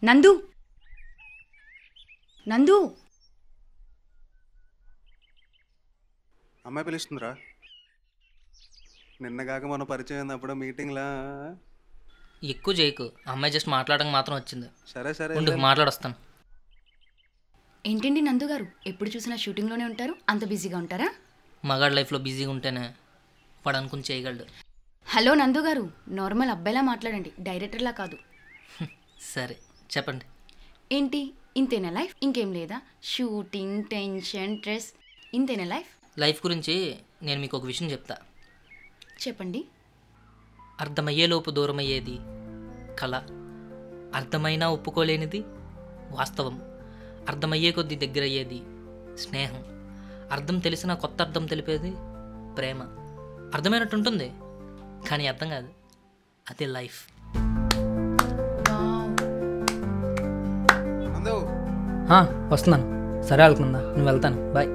నందు నందు అమ్మాయి పిలుస్తుందిరా. నిన్నగాక మన పరిచయం అయినప్పుడు మీటింగ్లా. ఎక్కువ చేయకు, అమ్మాయి జస్ట్ మాట్లాడడం మాత్రం వచ్చింది. సరే సరే ఉండు, మాట్లాడొస్తాను. ఏంటండి నందు గారు, ఎప్పుడు చూసినా షూటింగ్లోనే ఉంటారు, అంత బిజీగా ఉంటారా? మగాడి లైఫ్లో బిజీగా ఉంటేనే వాడు అనుకుని చేయగలడు. హలో నందు గారు, నార్మల్ అబ్బాయిలా మాట్లాడండి, డైరెక్టర్లా కాదు. సరే చెప్పండి. ఏంటి ఇంతేనా లైఫ్? ఇంకేం లేదా? షూటింగ్, టెన్షన్, స్ట్రెస్, ఇంతేనా లైఫ్? లైఫ్ గురించి నేను మీకు ఒక విషయం చెప్తా. చెప్పండి. అర్థమయ్యేలోపు దూరమయ్యేది కళ, అర్థమైనా ఒప్పుకోలేనిది వాస్తవం, అర్థమయ్యే కొద్దీ దగ్గరయ్యేది స్నేహం, అర్థం తెలిసిన కొత్త అర్థం తెలిపేది ప్రేమ. అర్థమైనట్టు ఉంటుంది కానీ అర్థం కాదు, అదే లైఫ్. అందు వస్తున్నాను. సరే వెళ్తుందా, నువ్వు వెళ్తాను. బాయ్.